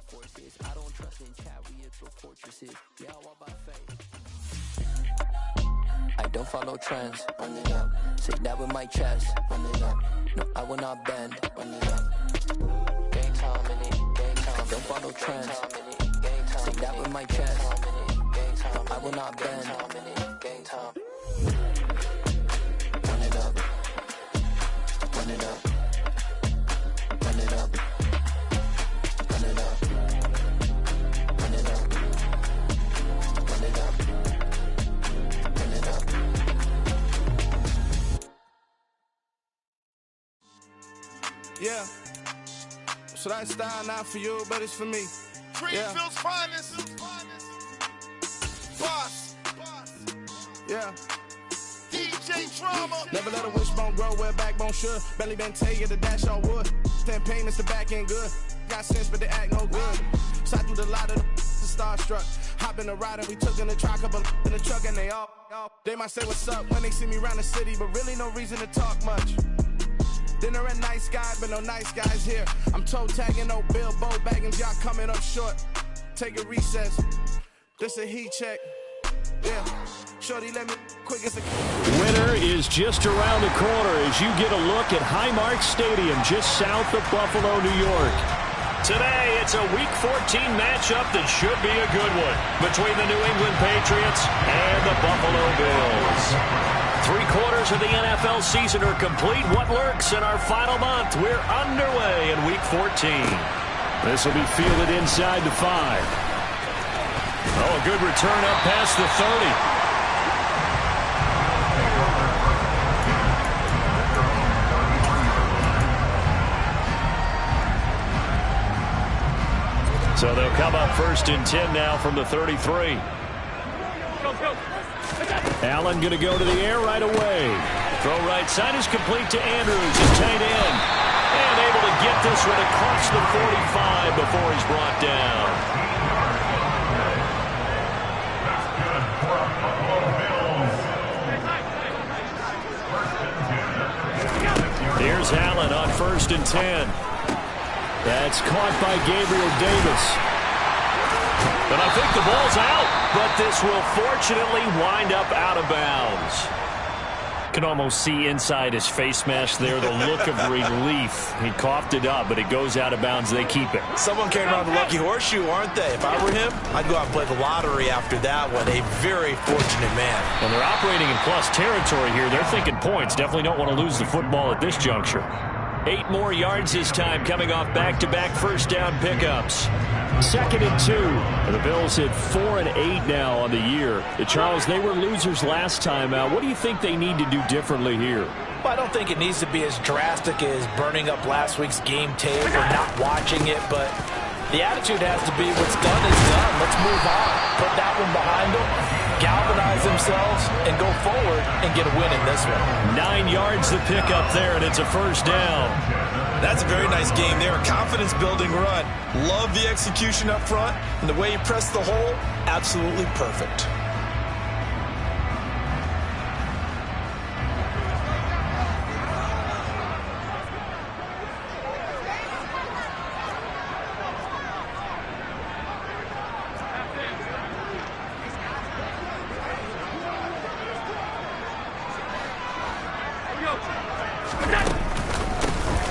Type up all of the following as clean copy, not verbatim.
forces. I don't trust in chat, we build fortresses. Yeah, I walk by faith. I don't follow trends, run it up. Say that with my chest, run it up. No, I will not bend, run it up. Gang time in it, gang time. I don't follow trends, say that with my chest. No, I will not bend, gang time. Run it up, run it up, run it up, run it up, run it up, run it up. Yeah, so that style not for you, but it's for me. Greenfield's finest. Boss. Yeah. DJ Drama. Never let a wishbone grow where a backbone should. Belly been tell you the dash on wood. Then payments the back end good. Got sense, but they act no good. Shot through the lot of the starstruck. Hop in the ride and we took in the truck, up in the truck and they all. They might say what's up when they see me around the city, but really no reason to talk much. Dinner at nice guy, but no nice guys here. I'm toe tagging, no Bilbo bagging, y'all coming up short. Take a recess. This a heat check. Yeah. Shorty, let me quick as a Winter is just around the corner as you get a look at Highmark Stadium just south of Buffalo, New York. Today, it's a Week 14 matchup that should be a good one between the New England Patriots and the Buffalo Bills. 3/4 of the NFL season are complete. What lurks in our final month? We're underway in Week 14. This will be fielded inside the 5. Oh, a good return up past the 30. So they'll come up 1st and 10 now from the 33. Allen going to go to the air right away. Throw right side is complete to Andrews, his tight end. And able to get this one across the 45 before he's brought down. Here's Allen on 1st and 10. That's caught by Gabriel Davis. But I think the ball's out. But this will fortunately wind up out of bounds. Can almost see inside his face mask there the look of relief. He coughed it up, but it goes out of bounds. They keep it. Someone came around the lucky horseshoe, aren't they? If I were him, I'd go out and play the lottery after that one. A very fortunate man. And they're operating in plus territory here. They're thinking points. Definitely don't want to lose the football at this juncture. 8 more yards this time, coming off back-to-back first down pickups. 2nd and 2. And the Bills hit 4 and 8 now on the year. Charles, they were losers last time out. What do you think they need to do differently here? Well, I don't think it needs to be as drastic as burning up last week's game tape or not watching it, but the attitude has to be what's done is done. Let's move on. Put that one behind them, galvanize themselves, and go forward and get a win in this one. 9 yards the pickup there, and it's a first down. That's a very nice game there. A confidence-building run. Love the execution up front, and the way he pressed the hole, absolutely perfect.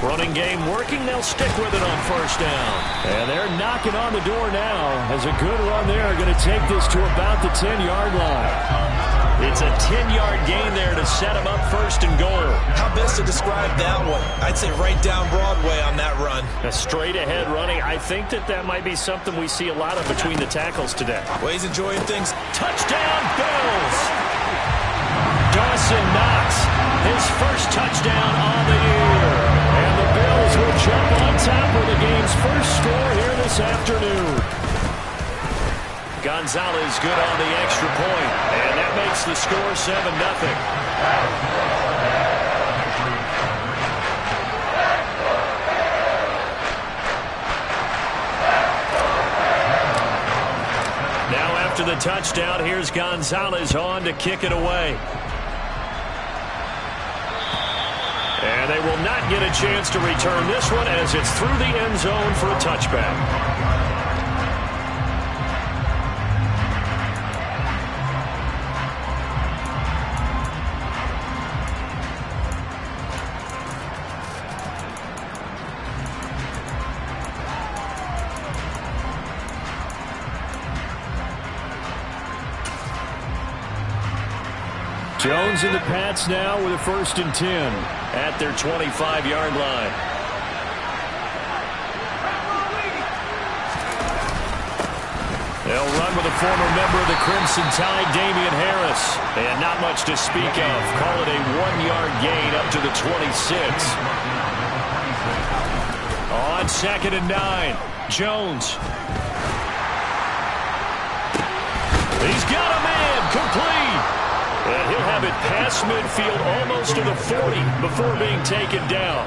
Running game working. They'll stick with it on first down. And they're knocking on the door now. As a good run there, going to take this to about the 10-yard line. It's a 10-yard gain there to set them up 1st and goal. How best to describe that one? I'd say right down Broadway on that run. A straight-ahead running. I think that might be something we see a lot of between the tackles today. Well, he's enjoying things. Touchdown, Bills! Dawson Knox, his first touchdown on the year. And the Bills will jump on top of the game's first score here this afternoon. Gonzalez good on the extra point, and that makes the score 7-0. Now after the touchdown, here's Gonzalez on to kick it away. And they will not get a chance to return this one as it's through the end zone for a touchback. Jones and the Pats now with a 1st and 10 at their 25-yard line. They'll run with a former member of the Crimson Tide, Damian Harris. And not much to speak of. Call it a 1-yard gain up to the 26. On 2nd and 9, Jones. He's got a man, complete. And he'll have it past midfield almost to the 40 before being taken down.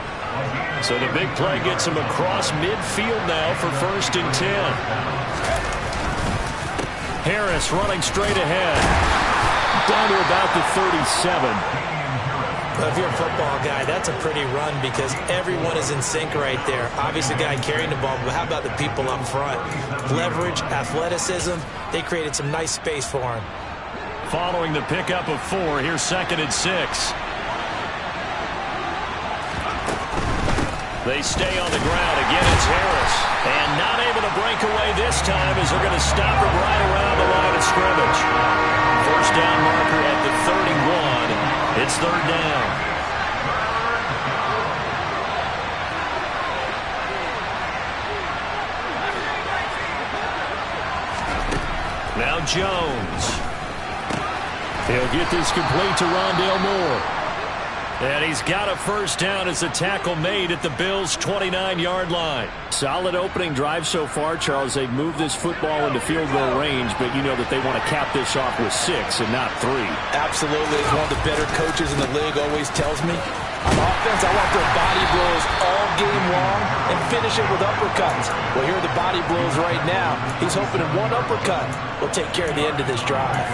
So the big play gets him across midfield now for 1st and 10. Harris running straight ahead. Down to about the 37. But if you're a football guy, that's a pretty run because everyone is in sync right there. Obviously, the guy carrying the ball, but how about the people up front? Leverage, athleticism, they created some nice space for him. Following the pickup of 4, here's 2nd and 6. They stay on the ground. Again, it's Harris. And not able to break away this time as they're going to stop him right around the line of scrimmage. 1st down marker at the 31. It's 3rd down. Now Jones. He'll get this complete to Rondale Moore. And he's got a 1st down as a tackle made at the Bills' 29-yard line. Solid opening drive so far, Charles. They've moved this football into field goal range, but you know that they want to cap this off with 6 and not 3. Absolutely. As one of the better coaches in the league always tells me, on offense, I want their body blows all game long and finish it with uppercuts. Well, here are the body blows right now. He's hoping in one uppercut will take care of the end of this drive.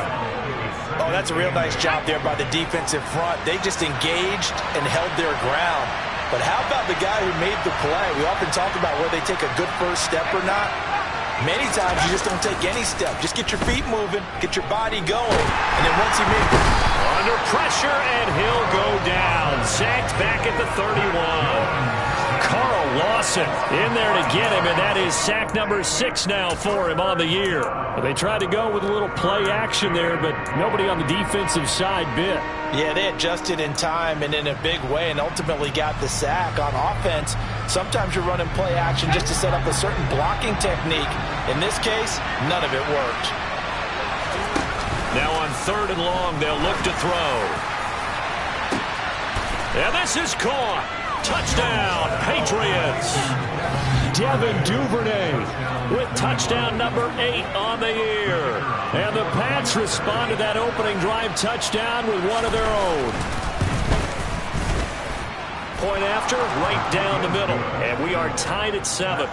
Oh, that's a real nice job there by the defensive front. They just engaged and held their ground. But how about the guy who made the play? We often talk about whether they take a good first step or not. Many times you just don't take any step. Just get your feet moving, get your body going, and then once he makes it. Under pressure, and he'll go down. Sacked back at the 31. Carl Lawson in there to get him, and that is sack number 6 now for him on the year. They tried to go with a little play action there, but nobody on the defensive side bit. Yeah, they adjusted in time and in a big way and ultimately got the sack. On offense, sometimes you're running play action just to set up a certain blocking technique. In this case, none of it worked. Now on 3rd and long, they'll look to throw. And this is caught. Touchdown, Patriots. Devin Duvernay with touchdown number 8 on the year. And the Pats respond to that opening drive touchdown with one of their own. Point after, right down the middle. And we are tied at 7.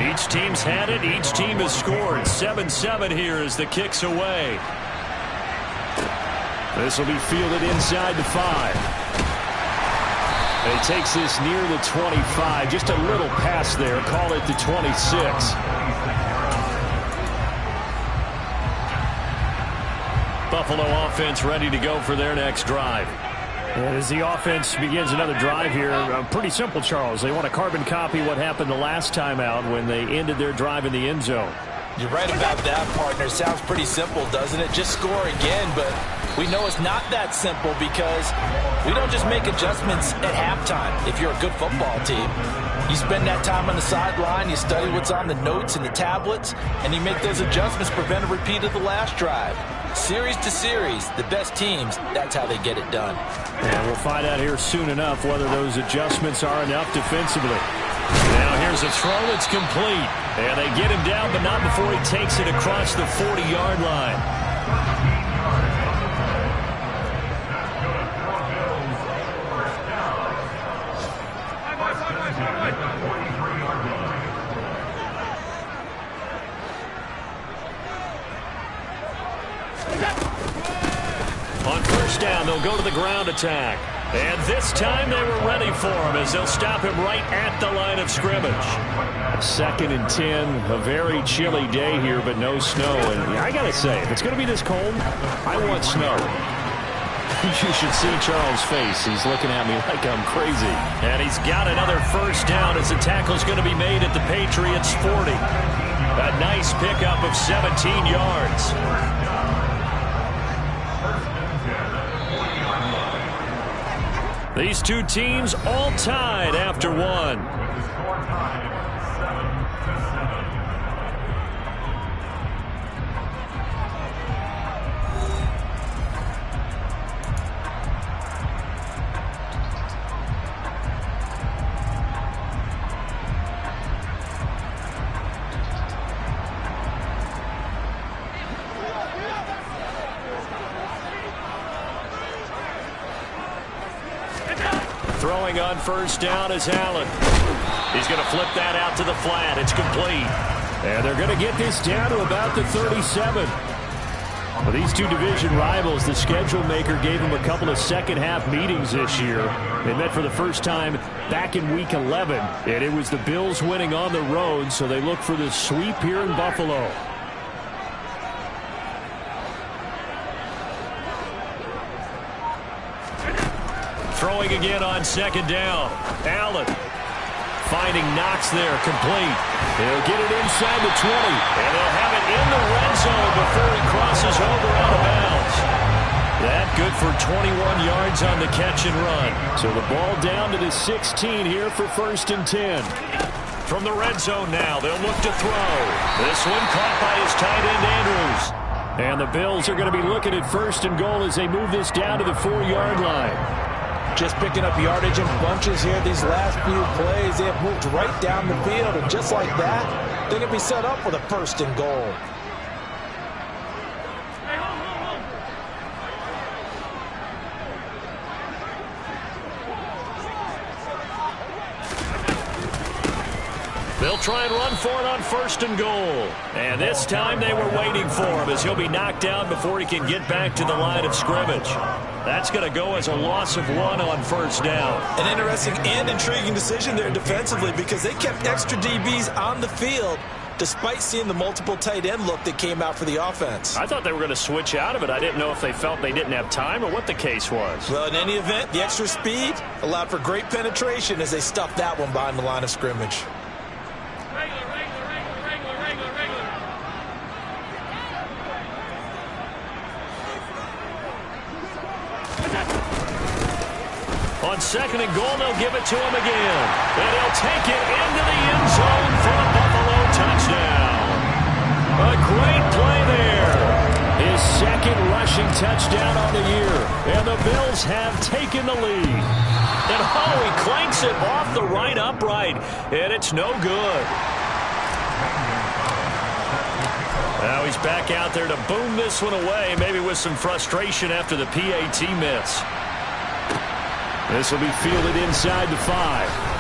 Each team's had it. Each team has scored. 7-7 here as the kick's away. This will be fielded inside the 5. And he takes this near the 25. Just a little pass there. Call it the 26. Buffalo offense ready to go for their next drive. And as the offense begins another drive here, pretty simple, Charles. They want to carbon copy what happened the last time out when they ended their drive in the end zone. You're right about that, partner. Sounds pretty simple, doesn't it? Just score again, but we know it's not that simple because we don't just make adjustments at halftime if you're a good football team. You spend that time on the sideline, you study what's on the notes and the tablets, and you make those adjustments, prevent a repeat of the last drive. Series to series, the best teams, that's how they get it done. And we'll find out here soon enough whether those adjustments are enough defensively. Now here's a throw that's complete. And they get him down, but not before he takes it across the 40-yard line. On 1st down, they'll go to the ground attack. And this time they were ready for him as they'll stop him right at the line of scrimmage. 2nd and 10, a very chilly day here, but no snow. And I got to say, if it's going to be this cold, I want snow. You should see Charles' face. He's looking at me like I'm crazy. And he's got another 1st down as the tackle's going to be made at the Patriots' 40. A nice pickup of 17 yards. These two teams all tied after one. Throwing on first down is Allen. He's going to flip that out to the flat. It's complete. And they're going to get this down to about the 37. Well, these two division rivals, the schedule maker gave them a couple of second-half meetings this year. They met for the first time back in Week 11, and it was the Bills winning on the road, so they look for the sweep here in Buffalo. Throwing again on second down. Allen finding Knox there, complete. He'll get it inside the 20, and they'll have it in the red zone before he crosses over out of bounds. That good for 21 yards on the catch and run. So the ball down to the 16 here for 1st and 10. From the red zone now, they'll look to throw. This one caught by his tight end, Andrews. And the Bills are going to be looking at 1st and goal as they move this down to the 4-yard line. Just picking up yardage in bunches here. These last few plays, they have moved right down the field. And just like that, they're going to be set up for the 1st and goal. They'll try and run for it on 1st and goal. And this time they were waiting for him as he'll be knocked down before he can get back to the line of scrimmage. That's going to go as a loss of 1 on 1st down. An interesting and intriguing decision there defensively because they kept extra DBs on the field despite seeing the multiple tight end look that came out for the offense. I thought they were going to switch out of it. I didn't know if they felt they didn't have time or what the case was. Well, in any event, the extra speed allowed for great penetration as they stuffed that one behind the line of scrimmage. On 2nd and goal, they'll give it to him again. And he'll take it into the end zone for a Buffalo touchdown. A great play there. His 2nd rushing touchdown on the year. And the Bills have taken the lead. And he clanks it off the right upright. And it's no good. Now he's back out there to boom this one away, maybe with some frustration after the PAT miss. This will be fielded inside the 5.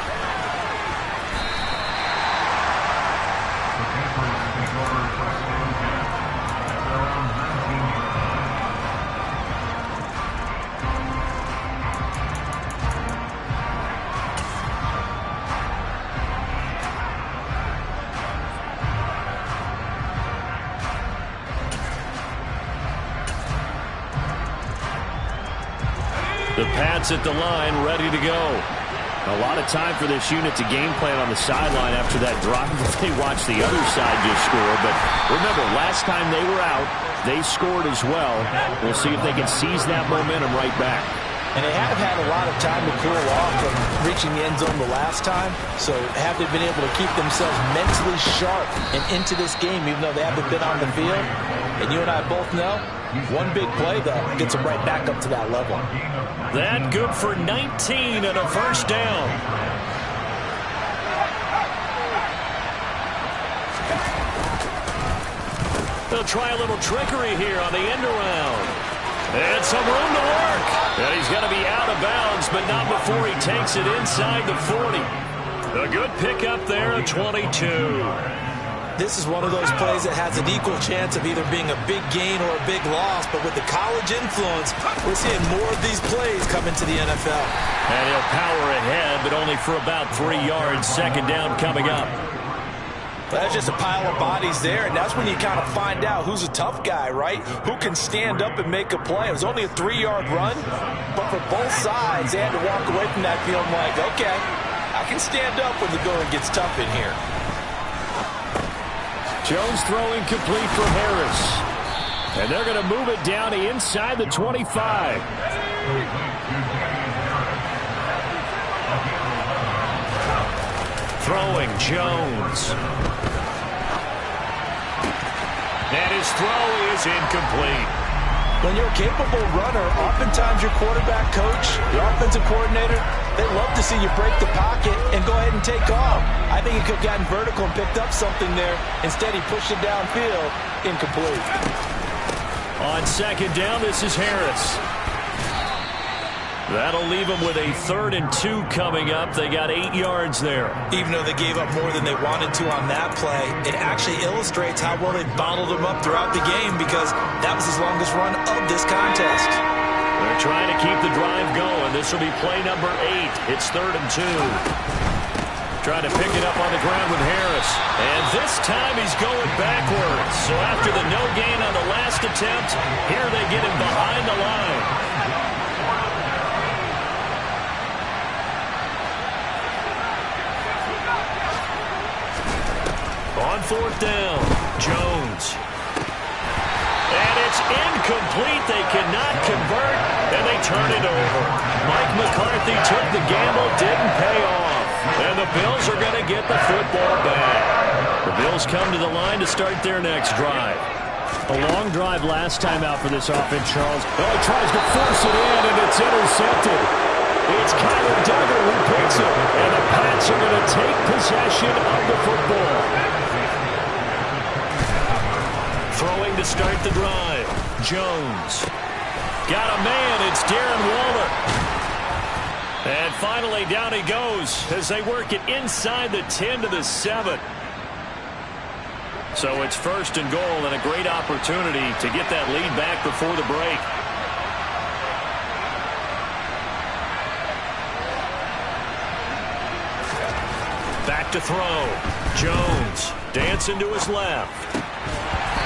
The Pats at the line, ready to go. A lot of time for this unit to game plan on the sideline after that drive that they watched the other side just score. But remember, last time they were out, they scored as well. We'll see if they can seize that momentum right back. And they have had a lot of time to cool off from reaching the end zone the last time. So have they been able to keep themselves mentally sharp and into this game, even though they haven't been on the field? And you and I both know, one big play, though, gets them right back up to that level. That good for 19 and a 1st down. They'll try a little trickery here on the end around. And some room to work. And he's going to be out of bounds, but not before he takes it inside the 40. A good pickup there at 22. This is one of those plays that has an equal chance of either being a big gain or a big loss. But with the college influence, we're seeing more of these plays come into the NFL. And he'll power ahead, but only for about 3 yards. 2nd down coming up. That's just a pile of bodies there, and that's when you kind of find out who's a tough guy, right? Who can stand up and make a play. It was only a 3-yard run, but for both sides, they had to walk away from that feeling like, okay, I can stand up when the going gets tough in here. Jones throwing complete for Harris. And they're going to move it down to inside the 25. Throwing Jones. And his throw is incomplete. When you're a capable runner, oftentimes your quarterback coach, your offensive coordinator, they love to see you break the pocket and go ahead and take off. I think he could have gotten vertical and picked up something there. Instead, he pushed it downfield, incomplete. On second down, this is Harris. That'll leave them with a 3rd and 2 coming up. They got 8 yards there. Even though they gave up more than they wanted to on that play, it actually illustrates how well they bottled them up throughout the game because that was his longest run of this contest. They're trying to keep the drive going. This will be play number 8. It's 3rd and 2. Trying to pick it up on the ground with Harris. And this time he's going backwards. So after the no gain on the last attempt, here they get him behind the line. On 4th down, Jones. And it's incomplete. They cannot convert, and they turn it over. Mike McCarthy took the gamble, didn't pay off. And the Bills are going to get the football back. The Bills come to the line to start their next drive. A long drive last time out for this offense, Charles. Oh, he tries to force it in, and it's intercepted. It's Kyler Duggar who picks it, and the Pats are going to take possession of the football. Throwing to start the drive. Jones. Got a man. It's Darren Waller. And finally, down he goes as they work it inside the 10 to the 7. So it's 1st and goal and a great opportunity to get that lead back before the break. Back to throw. Jones dancing to his left.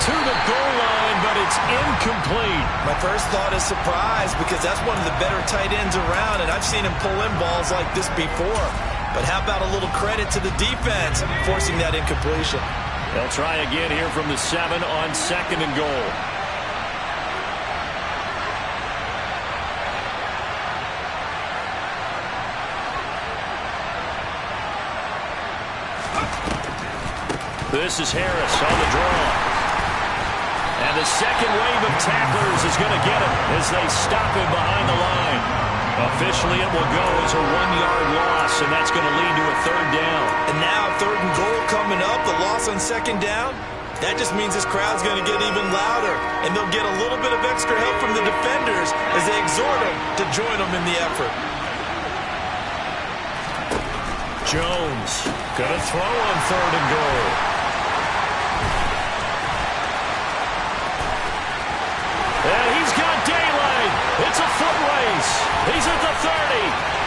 To the goal line, but it's incomplete. My first thought is surprise because that's one of the better tight ends around, and I've seen him pull in balls like this before. But how about a little credit to the defense forcing that incompletion? They'll try again here from the 7 on 2nd and goal. This is Harris on the draw. And the second wave of tacklers is going to get him as they stop him behind the line. Officially, it will go as a 1-yard loss, and that's going to lead to a 3rd down. And now 3rd and goal coming up, the loss on 2nd down. That just means this crowd's going to get even louder, and they'll get a little bit of extra help from the defenders as they exhort them to join them in the effort. Jones going to throw on 3rd and goal. And he's got daylight. It's a foot race. He's at the 30.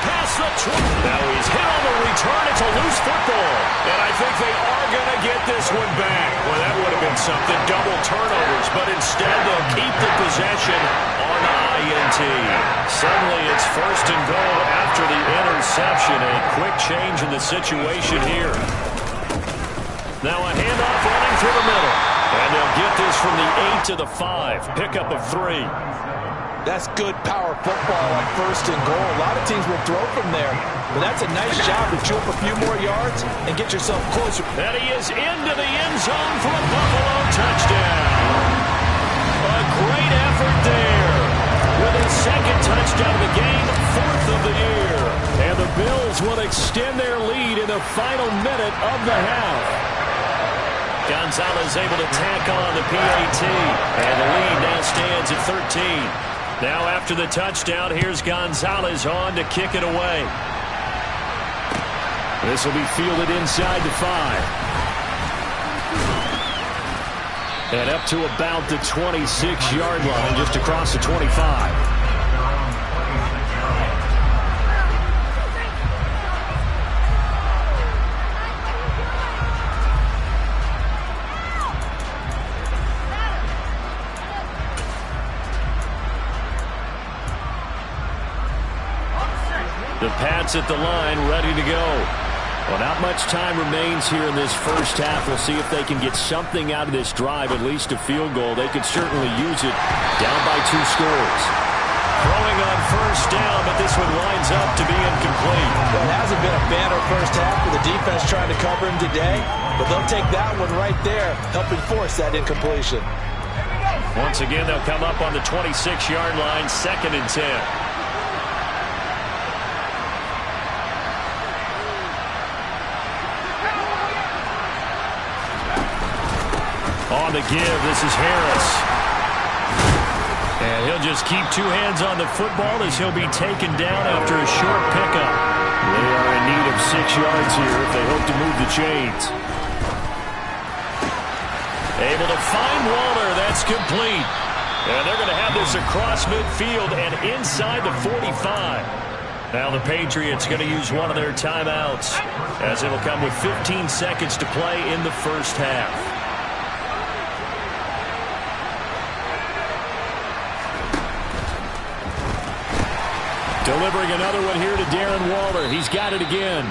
Past the 20. Now he's hit on the return. It's a loose football. And I think they are going to get this one back. Well, that would have been something. Double turnovers. But instead, they'll keep the possession on the INT. Suddenly, it's 1st and goal after the interception. A quick change in the situation here. Now a handoff running through the middle. And they'll get this from the 8 to the 5. Pickup of 3. That's good power football on 1st and goal. A lot of teams will throw from there. But that's a nice job to chew up a few more yards and get yourself closer. And he is into the end zone for a Buffalo touchdown. A great effort there. With his 2nd touchdown of the game, 4th of the year. And the Bills will extend their lead in the final minute of the half. Gonzalez able to tack on the PAT. And the lead now stands at 13. Now after the touchdown, here's Gonzalez on to kick it away. This will be fielded inside the 5. And up to about the 26-yard line, just across the 25. The Pats at the line, ready to go. Well, not much time remains here in this first half. We'll see if they can get something out of this drive, at least a field goal. They could certainly use it down by 2 scores. Throwing on first down, but this one lines up to be incomplete. Well, it hasn't been a banner first half for the defense trying to cover him today, but they'll take that one right there, helping force that incompletion. Once again, they'll come up on the 26-yard line, 2nd and 10. On the give, this is Harris. And he'll just keep 2 hands on the football as he'll be taken down after a short pickup. They are in need of 6 yards here if they hope to move the chains. Able to find Waller. That's complete. And they're going to have this across midfield and inside the 45. Now the Patriots going to use one of their timeouts as it'll come with 15 seconds to play in the first half. Delivering another one here to Darren Waller. He's got it again.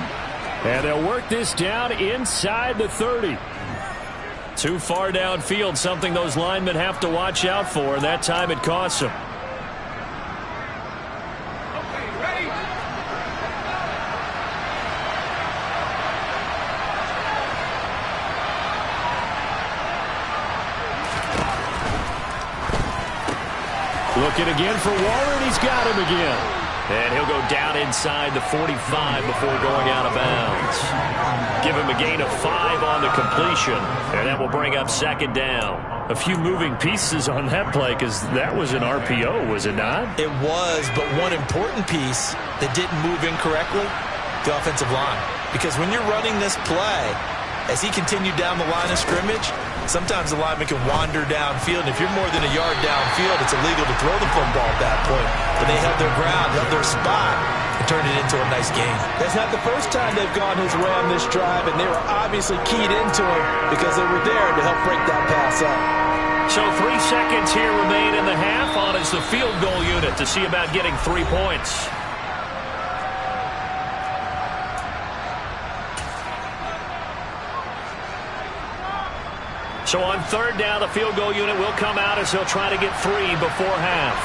And they'll work this down inside the 30. Too far downfield, something those linemen have to watch out for, and that time it costs them. Looking again for Waller, and he's got him again. And he'll go down inside the 45 before going out of bounds. Give him a gain of 5 on the completion, and that will bring up 2nd down. A few moving pieces on that play because that was an RPO, was it not? It was, but one important piece that didn't move incorrectly, the offensive line. Because when you're running this play, as he continued down the line of scrimmage, sometimes the lineman can wander downfield, and if you're more than a yard downfield, it's illegal to throw the football at that point. But they held their ground, held their spot, and turned it into a nice game. That's not the first time they've gone his way on this drive, and they were obviously keyed into him because they were there to help break that pass up. So 3 seconds here remain in the half. On is the field goal unit to see about getting 3 points. So on 3rd down, the field goal unit will come out as he'll try to get 3 before half.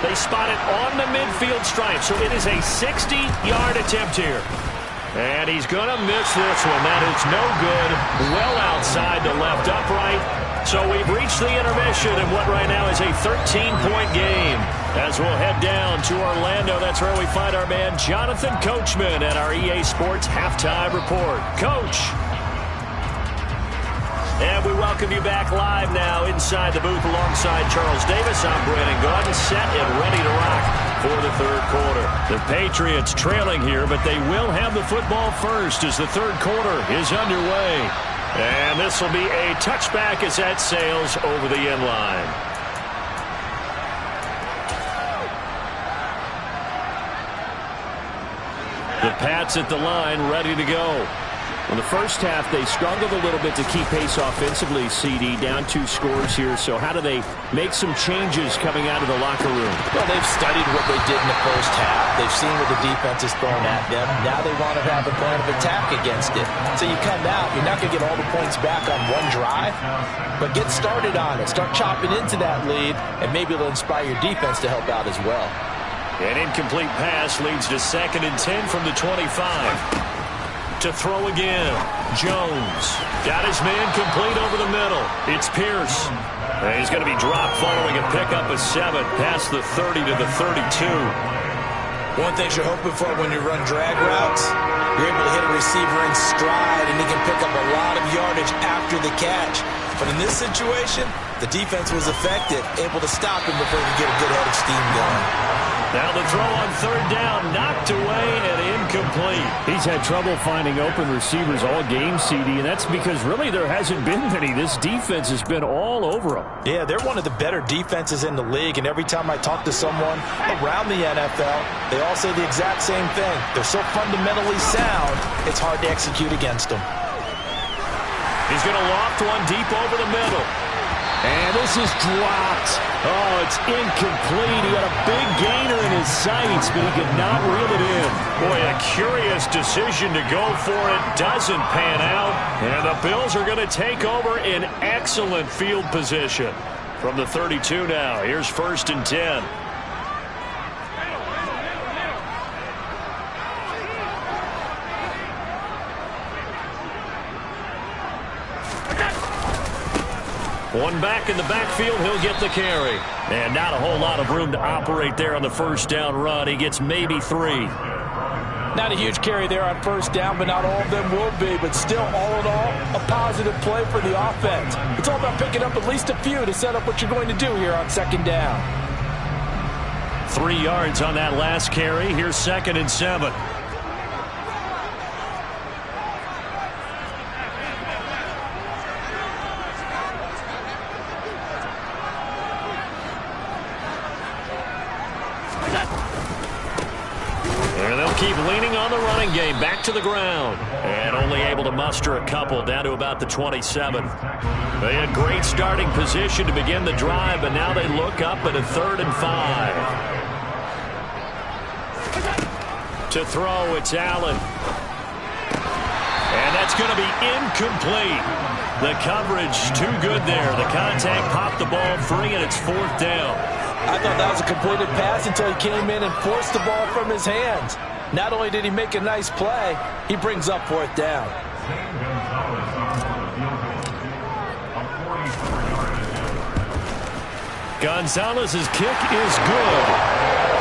They spot it on the midfield stripe, so it is a 60-yard attempt here. And he's going to miss this one. That is no good. Well outside the left upright. So we've reached the intermission in what right now is a 13-point game. As we'll head down to Orlando, that's where we find our man Jonathan Coachman at our EA Sports Halftime Report. Coach. And we welcome you back live now inside the booth alongside Charles Davis. I'm Brandon Gaudin, set and ready to rock for the 3rd quarter. The Patriots trailing here, but they will have the football first as the 3rd quarter is underway. And this will be a touchback as that sails over the end line. The Pats at the line, ready to go. In the first half, they struggled a little bit to keep pace offensively, CD, down 2 scores here. So how do they make some changes coming out of the locker room? Well, they've studied what they did in the first half. They've seen what the defense is throwing at them. Now they want to have a plan of attack against it. So you come out, you're not going to get all the points back on one drive, but get started on it. Start chopping into that lead, and maybe it'll inspire your defense to help out as well. An incomplete pass leads to 2nd and 10 from the 25. To throw again. Jones got his man complete over the middle. It's Pierce. And he's going to be dropped following a pickup of 7 past the 30 to the 32. One thing you're hoping for when you run drag routes, you're able to hit a receiver in stride, and he can pick up a lot of yardage after the catch. But in this situation, the defense was effective, able to stop him before he could get a good head of steam going. Now the throw on 3rd down, knocked away and incomplete. He's had trouble finding open receivers all game, CD, and that's because really there hasn't been many. This defense has been all over them. Yeah, they're one of the better defenses in the league, and every time I talk to someone around the NFL, they all say the exact same thing. They're so fundamentally sound, it's hard to execute against them. He's going to loft one deep over the middle. And this is dropped. Oh, it's incomplete. He had a big gainer in his sights, but he could not reel it in. Boy, a curious decision to go for it. Doesn't pan out. And the Bills are going to take over in excellent field position. From the 32 now, here's 1st and 10. One back in the backfield, he'll get the carry. And not a whole lot of room to operate there on the 1st down run. He gets maybe 3. Not a huge carry there on 1st down, but not all of them will be. But still, all in all, a positive play for the offense. It's all about picking up at least a few to set up what you're going to do here on 2nd down. 3 yards on that last carry. Here's 2nd and 7. Keep leaning on the running game. Back to the ground. And only able to muster a couple down to about the 27. They had great starting position to begin the drive, but now they look up at a 3rd and 5. To throw, it's Allen. And that's going to be incomplete. The coverage too good there. The contact popped the ball free, and it's 4th down. I thought that was a completed pass until he came in and forced the ball from his hands. Not only did he make a nice play, he brings up 4th down. Gonzalez's kick is good.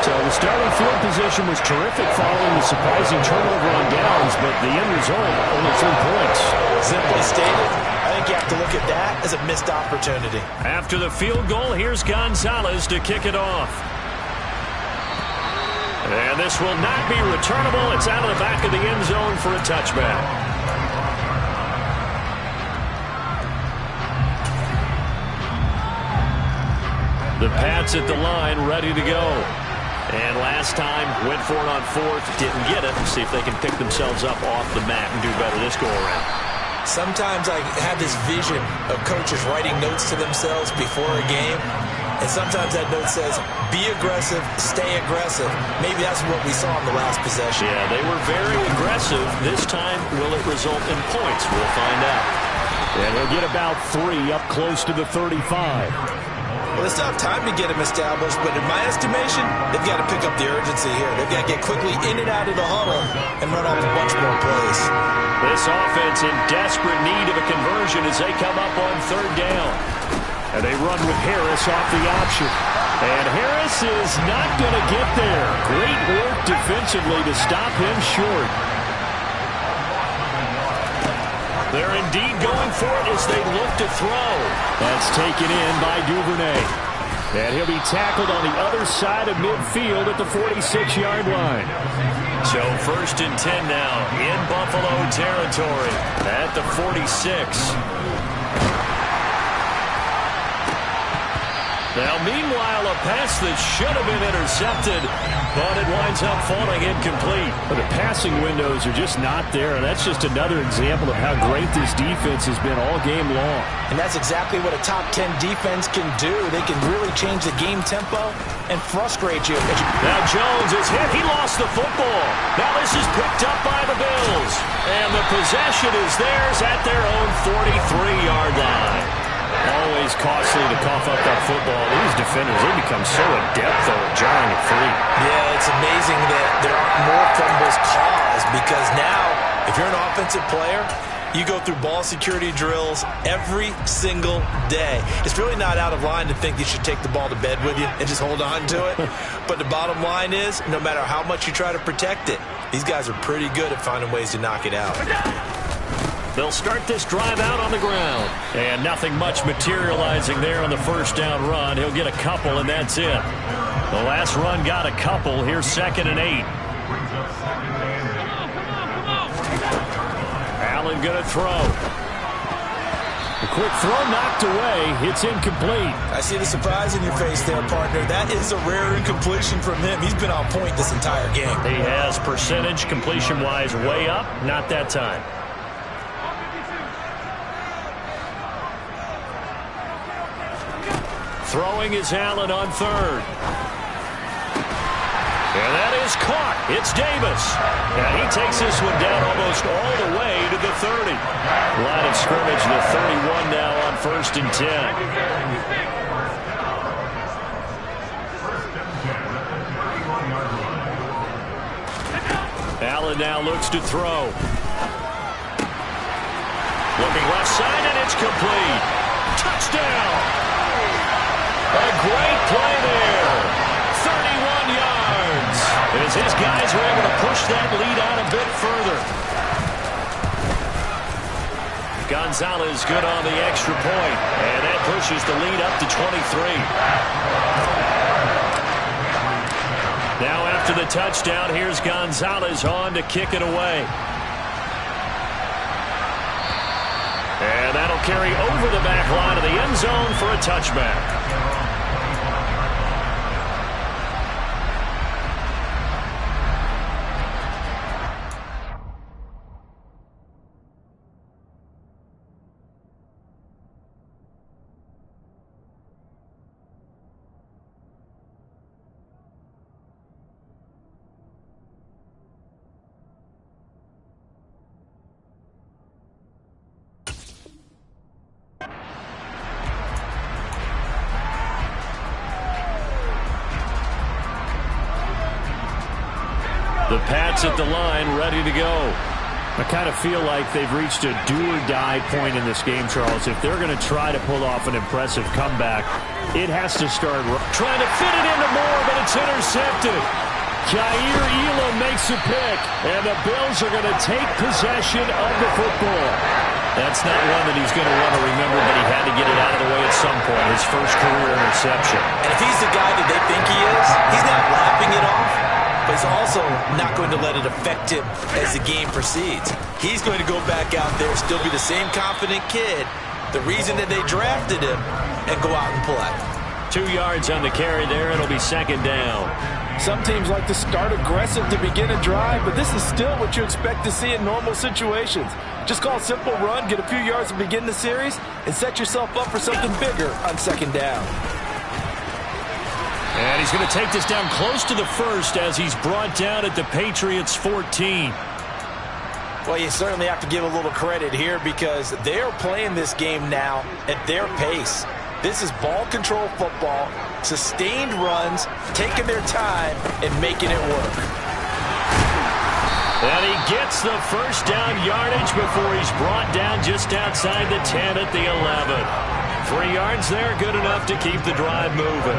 So the starting field position was terrific following the surprising turnover on downs, but the end result, only 3 points. Simply stated, I think you have to look at that as a missed opportunity. After the field goal, here's Gonzalez to kick it off. And this will not be returnable. It's out of the back of the end zone for a touchback. The Pats at the line, ready to go. And last time, went for it on 4th, didn't get it. See if they can pick themselves up off the mat and do better this go-around. Sometimes I have this vision of coaches writing notes to themselves before a game. And sometimes that note says, be aggressive, stay aggressive. Maybe that's what we saw in the last possession. Yeah, they were very aggressive. This time, will it result in points? We'll find out. And he'll get about 3 up close to the 35. Well, they still have time to get him established, but in my estimation, they've got to pick up the urgency here. They've got to get quickly in and out of the huddle and run off a bunch more plays. This offense in desperate need of a conversion as they come up on 3rd down. And they run with Harris off the option. And Harris is not going to get there. Great work defensively to stop him short. They're indeed going for it as they look to throw. That's taken in by Duvernay. And he'll be tackled on the other side of midfield at the 46-yard line. So 1st and 10 now in Buffalo territory at the 46. Now, meanwhile, a pass that should have been intercepted, but it winds up falling incomplete. But the passing windows are just not there, and that's just another example of how great this defense has been all game long. And that's exactly what a top 10 defense can do. They can really change the game tempo and frustrate you. Now Jones is hit. He lost the football. Now this is picked up by the Bills. And the possession is theirs at their own 43-yard line. Always costly to cough up that football. These defenders, they become so adept, though, at jarring it free. Yeah, it's amazing that there aren't more fumbles caused because now, if you're an offensive player, you go through ball security drills every single day. It's really not out of line to think you should take the ball to bed with you and just hold on to it. But the bottom line is, no matter how much you try to protect it, these guys are pretty good at finding ways to knock it out. They'll start this drive out on the ground. And nothing much materializing there on the 1st down run. He'll get a couple, and that's it. The last run got a couple. Here's 2nd and 8. Allen going to throw. The quick throw knocked away. It's incomplete. I see the surprise in your face there, partner. That is a rare incompletion from him. He's been on point this entire game. He has percentage completion-wise way up. Not that time. Throwing is Allen on third. And that is caught. It's Davis. And he takes this one down almost all the way to the 30. Line of scrimmage, the 31 now on 1st and 10. Allen now looks to throw. Looking left side, and it's complete. Touchdown! A great play there. 31 yards. As his guys were able to push that lead out a bit further. Gonzalez good on the extra point, and that pushes the lead up to 23. Now after the touchdown, here's Gonzalez on to kick it away. And that'll carry over the back line of the end zone for a touchback. The Pats at the line, ready to go. I kind of feel like they've reached a do-or-die point in this game, Charles. If they're going to try to pull off an impressive comeback, it has to start trying to fit it into Moore, but it's intercepted. Jair Elam makes a pick, and the Bills are going to take possession of the football. That's not one that he's going to want to remember, but he had to get it out of the way at some point, his first career interception. And if he's the guy that they think he is, he's not lapping it off. But he's also not going to let it affect him as the game proceeds. He's going to go back out there, still be the same confident kid, the reason that they drafted him, and go out and play. 2 yards on the carry there. It'll be second down. Some teams like to start aggressive to begin a drive, but this is still what you expect to see in normal situations. Just call a simple run, get a few yards to begin the series, and set yourself up for something bigger on second down. And he's going to take this down close to the first as he's brought down at the Patriots 14. Well, you certainly have to give a little credit here because they're playing this game now at their pace. This is ball control football, sustained runs, taking their time, and making it work. And he gets the first down yardage before he's brought down just outside the 10 at the 11. 3 yards there, good enough to keep the drive moving.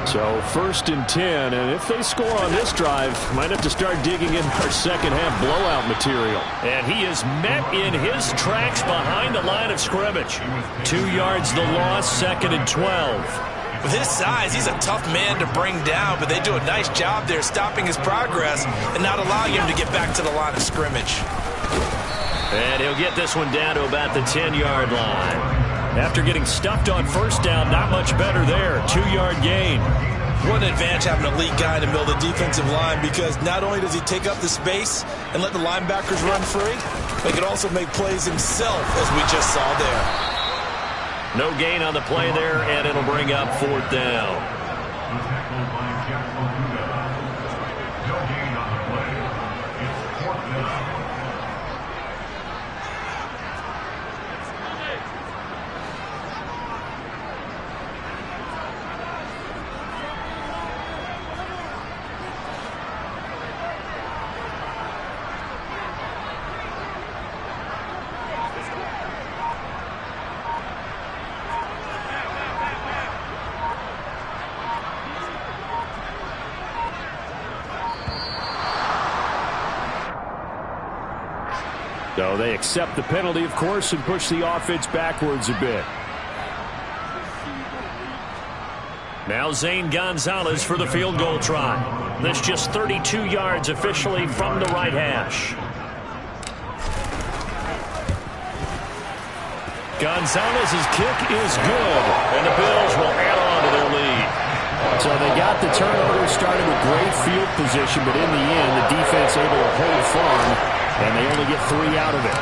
So 1st and 10, and if they score on this drive, might have to start digging in our second half blowout material. And he is met in his tracks behind the line of scrimmage. 2 yards the loss, 2nd and 12. With his size, he's a tough man to bring down, but they do a nice job there stopping his progress and not allowing him to get back to the line of scrimmage. And he'll get this one down to about the 10-yard line. After getting stuffed on first down, not much better there. 2-yard gain. What an advantage having a lead guy in the middle of the defensive line, because not only does he take up the space and let the linebackers run free, but he can also make plays himself, as we just saw there. No gain on the play there, and it'll bring up 4th down. So they accept the penalty, of course, and push the offense backwards a bit. Now Zane Gonzalez for the field goal try. This just 32 yards officially from the right hash. Gonzalez's kick is good, and the Bills will add on to their lead. So they got the turnover, started with great field position, but in the end, the defense able to hold firm, and they only get 3 out of it.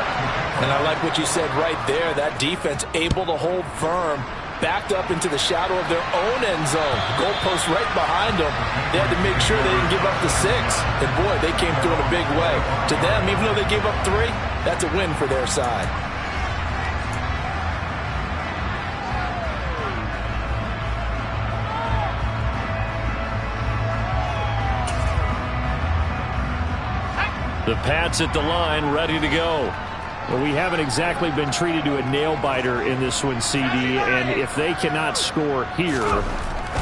And I like what you said right there. That defense able to hold firm. backed up into the shadow of their own end zone. Goalpost right behind them. They had to make sure they didn't give up the 6. And, boy, they came through in a big way. To them, even though they gave up 3, that's a win for their side. The Pats at the line, ready to go. Well, we haven't exactly been treated to a nail-biter in this one, CD, and if they cannot score here,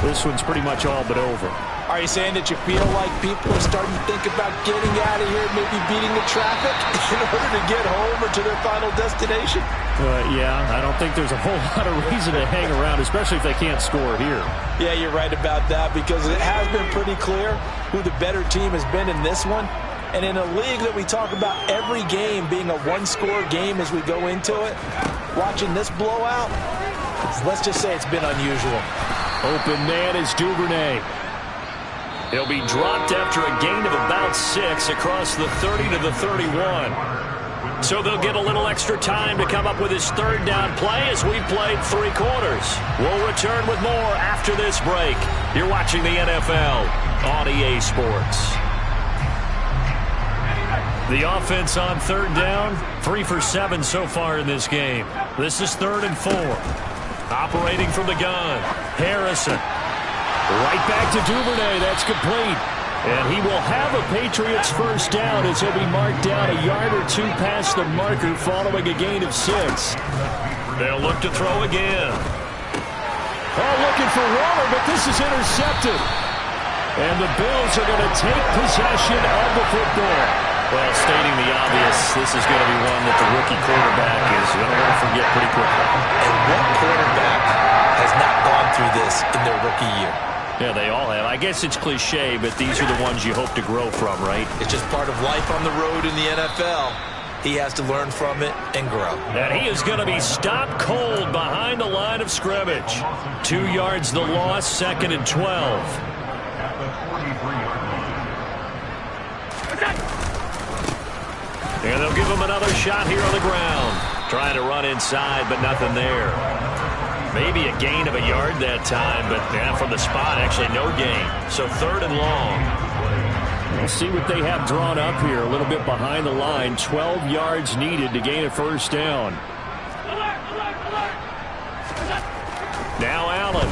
this one's pretty much all but over. Are you saying that you feel like people are starting to think about getting out of here, maybe beating the traffic in order to get home or to their final destination? Yeah, I don't think there's a whole lot of reason to hang around, especially if they can't score here. Yeah, you're right about that, because it has been pretty clear who the better team has been in this one. And in a league that we talk about every game being a one-score game as we go into it, watching this blowout, let's just say it's been unusual. Open man is Duvernay. He'll be dropped after a gain of about 6 across the 30 to the 31. So they'll get a little extra time to come up with his third down play as we've played 3 quarters. We'll return with more after this break. You're watching the NFL on EA Sports. The offense on third down, 3 for 7 so far in this game. This is 3rd and 4. Operating from the gun, Harrison. Right back to Duvernay, that's complete. And he will have a Patriots first down as he'll be marked down a yard or 2 past the marker following a gain of 6. They'll look to throw again. Oh, looking for Waller, but this is intercepted. And the Bills are going to take possession of the football. Well, stating the obvious, this is going to be one that the rookie quarterback is going to want to forget pretty quickly. And what quarterback has not gone through this in their rookie year? Yeah, they all have. I guess it's cliche, but these are the ones you hope to grow from, right? It's just part of life on the road in the NFL. He has to learn from it and grow. And he is going to be stopped cold behind the line of scrimmage. 2 yards the loss, 2nd and 12. And they'll give him another shot here on the ground. Trying to run inside, but nothing there. Maybe a gain of a yard that time, but from the spot, actually no gain. So 3rd and long. We'll see what they have drawn up here. A little bit behind the line. 12 yards needed to gain a first down. Now Allen.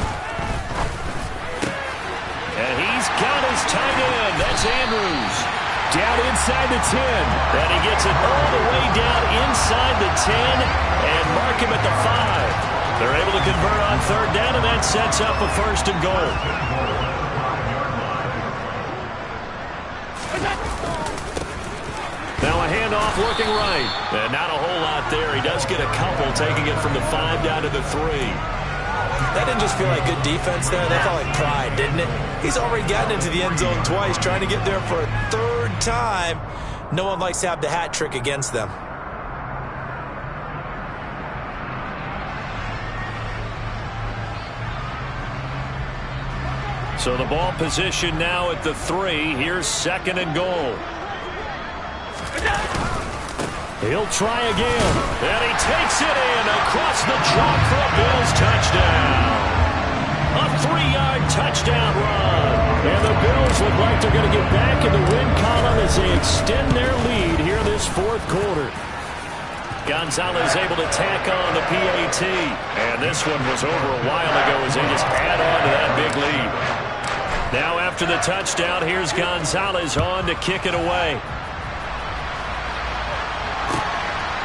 And he's got his tight end. That's Andrews. Down inside the 10. And he gets it all the way down inside the 10 and mark him at the 5. They're able to convert on 3rd down, and that sets up a 1st and goal. Now a handoff looking right. And not a whole lot there. He does get a couple, taking it from the 5 down to the 3. That didn't just feel like good defense there. That felt like pride, didn't it? He's already gotten into the end zone twice, trying to get there for a 3rd time. No one likes to have the hat trick against them. So the ball position now at the 3. Here's 2nd and goal. He'll try again. And he takes it in across the chalk for a Bills touchdown. A 3-yard touchdown run. And the Bills look like they're going to get back in the win column as they extend their lead here this 4th quarter. Gonzalez able to tack on the PAT. And this one was over a while ago as they just add on to that big lead. Now after the touchdown, here's Gonzalez on to kick it away.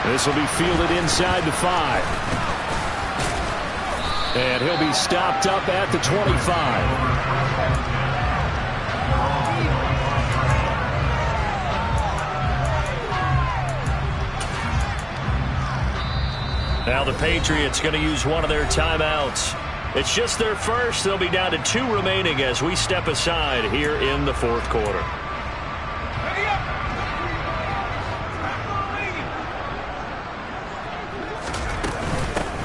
This will be fielded inside the 5. And he'll be stopped up at the 25. Now the Patriots going to use one of their timeouts. It's just their first. They'll be down to 2 remaining as we step aside here in the 4th quarter.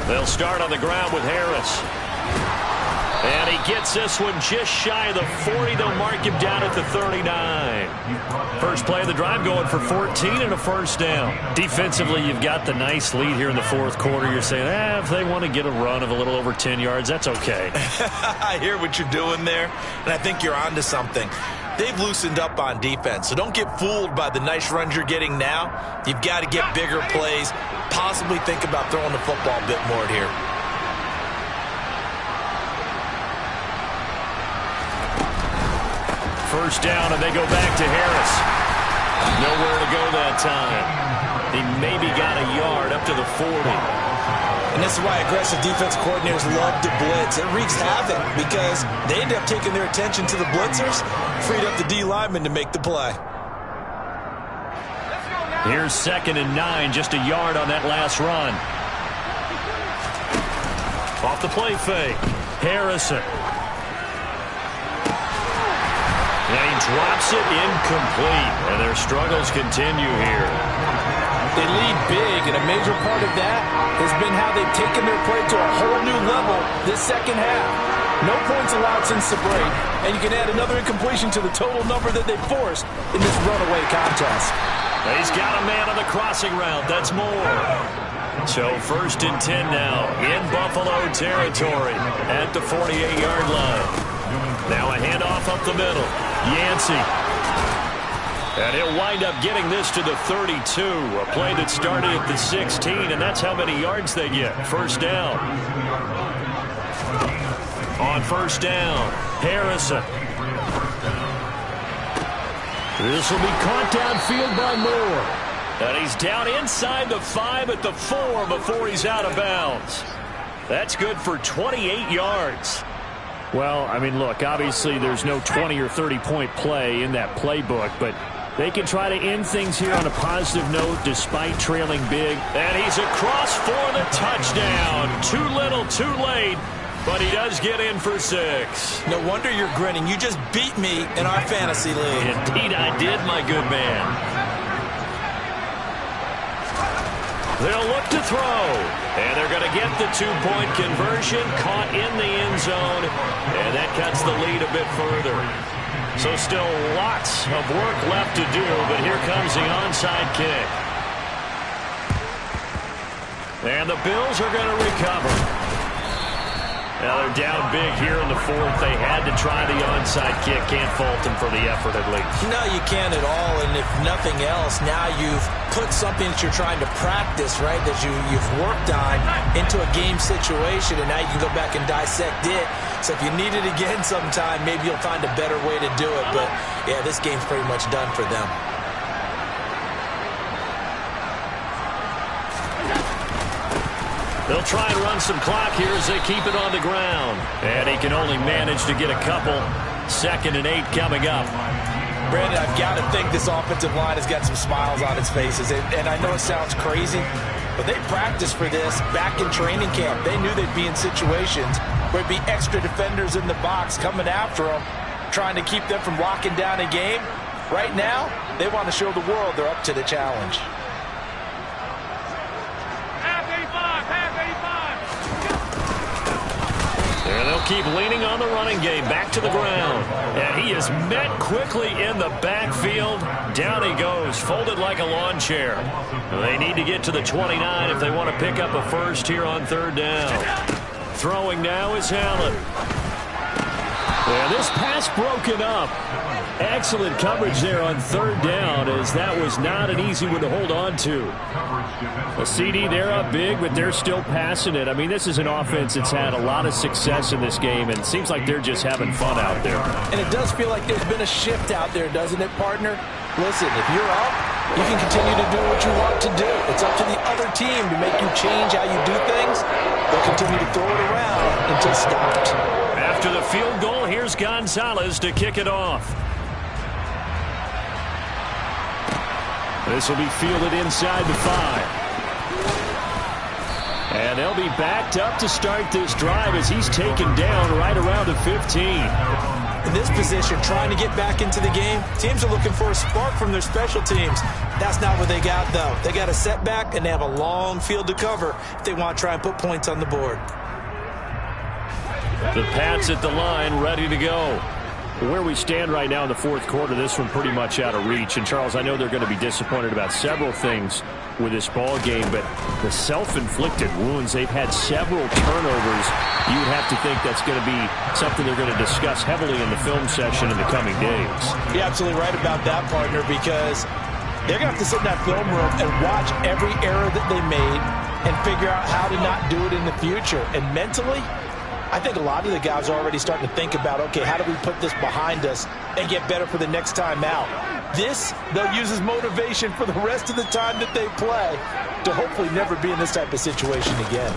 They'll start on the ground with Harris. And he gets this one just shy of the 40. They'll mark him down at the 39. First play of the drive going for 14 and a first down. Defensively, you've got the nice lead here in the fourth quarter. You're saying, if they want to get a run of a little over 10 yards, that's okay. I hear what you're doing there, and I think you're onto something. They've loosened up on defense, so don't get fooled by the nice runs you're getting now. You've got to get bigger plays, possibly think about throwing the football a bit more here. First down, and they go back to Harris. Nowhere to go that time. He maybe got a yard up to the 40. And this is why aggressive defense coordinators love to blitz. It wreaks havoc because they end up taking their attention to the blitzers, freed up the D lineman to make the play. Here's 2nd and 9, just a yard on that last run. Off the play fake, Harrison. And he drops it incomplete, and their struggles continue here. They lead big, and a major part of that has been how they've taken their play to a whole new level this second half. No points allowed since the break, and you can add another incompletion to the total number that they forced in this runaway contest. He's got a man on the crossing route. That's more. So 1st and 10 now in Buffalo territory at the 48-yard line. Now a handoff up the middle. Yancey. And he'll wind up getting this to the 32. A play that started at the 16, and that's how many yards they get. First down. On first down, Harrison. This will be caught downfield by Moore. And he's down inside the 5 at the 4 before he's out of bounds. That's good for 28 yards. Well, I mean, look, obviously there's no 20 or 30-point play in that playbook, but they can try to end things here on a positive note despite trailing big. And he's across for the touchdown. Too little, too late, but he does get in for 6. No wonder you're grinning. You just beat me in our fantasy league. Indeed I did, my good man. They'll look to throw, and they're going to get the 2-point conversion, caught in the end zone, and that cuts the lead a bit further. So still lots of work left to do, but here comes the onside kick. And the Bills are going to recover. Now they're down big here in the 4th. They had to try the onside kick. Can't fault them for the effort at least. No, you can't at all. And if nothing else, now you've put something that you're trying to practice, right, that you've worked on into a game situation, and now you can go back and dissect it. So if you need it again sometime, maybe you'll find a better way to do it. But, yeah, this game's pretty much done for them. They'll try and run some clock here as they keep it on the ground. And he can only manage to get a couple. 2nd and 8 coming up. Brandon, I've got to think this offensive line has got some smiles on its faces. And I know it sounds crazy, but they practiced for this back in training camp. They knew they'd be in situations where there'd be extra defenders in the box coming after them, trying to keep them from locking down a game. Right now, they want to show the world they're up to the challenge. And they'll keep leaning on the running game. Back to the ground. And he is met quickly in the backfield. Down he goes, folded like a lawn chair. They need to get to the 29 if they want to pick up a first here on 3rd down. Throwing now is Allen. And this pass broken up. Excellent coverage there on 3rd down, as that was not an easy one to hold on to. A CD, they're up big, but they're still passing it. I mean, this is an offense that's had a lot of success in this game, and it seems like they're just having fun out there. And it does feel like there's been a shift out there, doesn't it, partner? Listen, if you're up, you can continue to do what you want to do. It's up to the other team to make you change how you do things. They'll continue to throw it around until stopped. After the field goal, here's Gonzalez to kick it off. This will be fielded inside the 5. And they'll be backed up to start this drive as he's taken down right around the 15. In this position, trying to get back into the game, teams are looking for a spark from their special teams. That's not what they got, though. They got a setback, and they have a long field to cover if they want to try and put points on the board. The Pats at the line, ready to go. Where we stand right now in the fourth quarter, this one pretty much out of reach. And, Charles, I know they're going to be disappointed about several things with this ball game, but the self-inflicted wounds, they've had several turnovers. You would have to think that's going to be something they're going to discuss heavily in the film session in the coming days. You're absolutely right about that, partner, because they're going to have to sit in that film room and watch every error that they made and figure out how to not do it in the future. And mentally, I think a lot of the guys are already starting to think about, okay, how do we put this behind us and get better for the next time out? This, they'll use as motivation for the rest of the time that they play to hopefully never be in this type of situation again.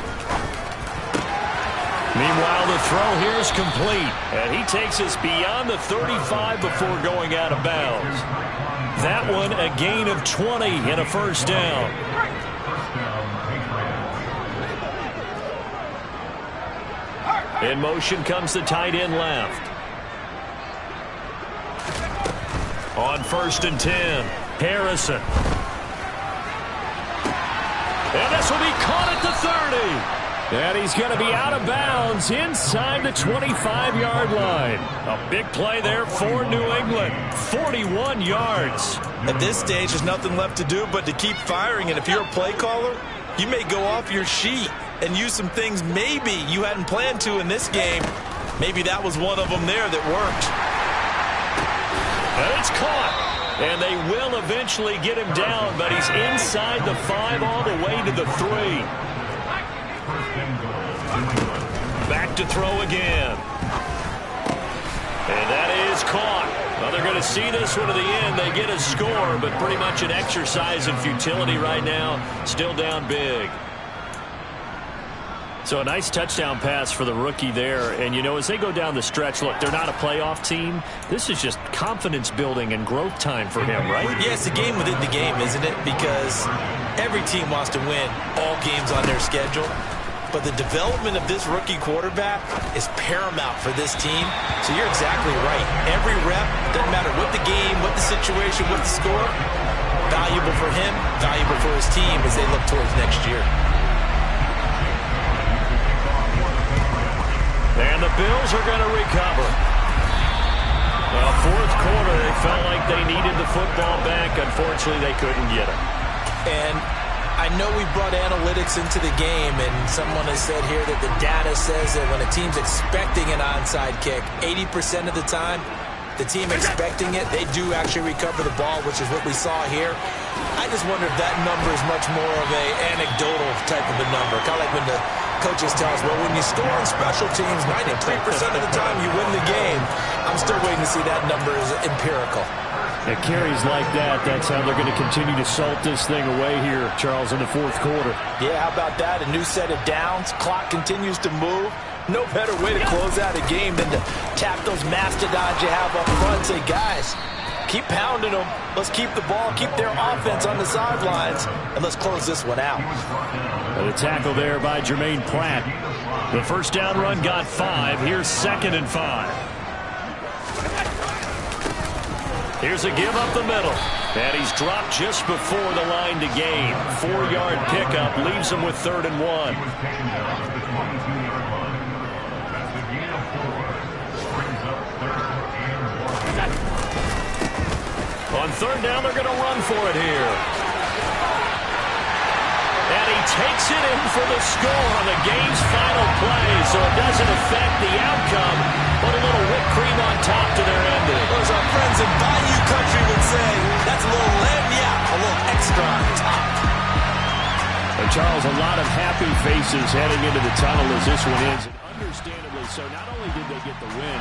Meanwhile, the throw here is complete, and he takes us beyond the 35 before going out of bounds. That one, a gain of 20 and a first down. In motion comes the tight end left. On 1st and 10, Harrison. And this will be caught at the 30. And he's going to be out of bounds inside the 25-yard line. A big play there for New England. 41 yards. At this stage, there's nothing left to do but to keep firing. And if you're a play caller, you may go off your sheet and use some things maybe you hadn't planned to in this game. Maybe that was one of them there that worked. And it's caught. And they will eventually get him down, but he's inside the 5 all the way to the 3. Back to throw again. And that is caught. Well, they're going to see this one to the end. They get a score, but pretty much an exercise in futility right now. Still down big. So a nice touchdown pass for the rookie there. And, you know, as they go down the stretch, look, they're not a playoff team. This is just confidence building and growth time for him, right? Yeah, it's a game within the game, isn't it? Because every team wants to win all games on their schedule. But the development of this rookie quarterback is paramount for this team. So you're exactly right. Every rep, doesn't matter what the game, what the situation, what the score, valuable for him, valuable for his team as they look towards next year. And the Bills are going to recover. Well, fourth quarter, they felt like they needed the football back. Unfortunately, they couldn't get it. And I know we brought analytics into the game, and someone has said here that the data says that when a team's expecting an onside kick, 80% of the time, the team expecting it, they do actually recover the ball, which is what we saw here. I just wonder if that number is much more of a anecdotal type of a number. Kind of like when the coaches tell us, well, when you score on special teams, 93% of the time you win the game. I'm still waiting to see that number is empirical. It carries like that. That's how they're going to continue to salt this thing away here, Charles, in the fourth quarter. Yeah, how about that? A new set of downs. Clock continues to move. No better way to close out a game than to tap those mastodons you have up front. Say, guys, keep pounding them. Let's keep the ball, keep their offense on the sidelines, and let's close this one out. And a tackle there by Jermaine Pratt. The first down run got 5. Here's 2nd and 5. Here's a give up the middle. And he's dropped just before the line to gain. 4-yard pickup leaves him with 3rd and 1. On 3rd down, they're going to run for it here. And he takes it in for the score on the game's final play, so it doesn't affect the outcome, but a little whipped cream on top to their ending. As our friends in Bayou Country would say, that's a little lagniappe, a little extra on top. And Charles, a lot of happy faces heading into the tunnel as this one ends. Understandably so, not only did they get the win,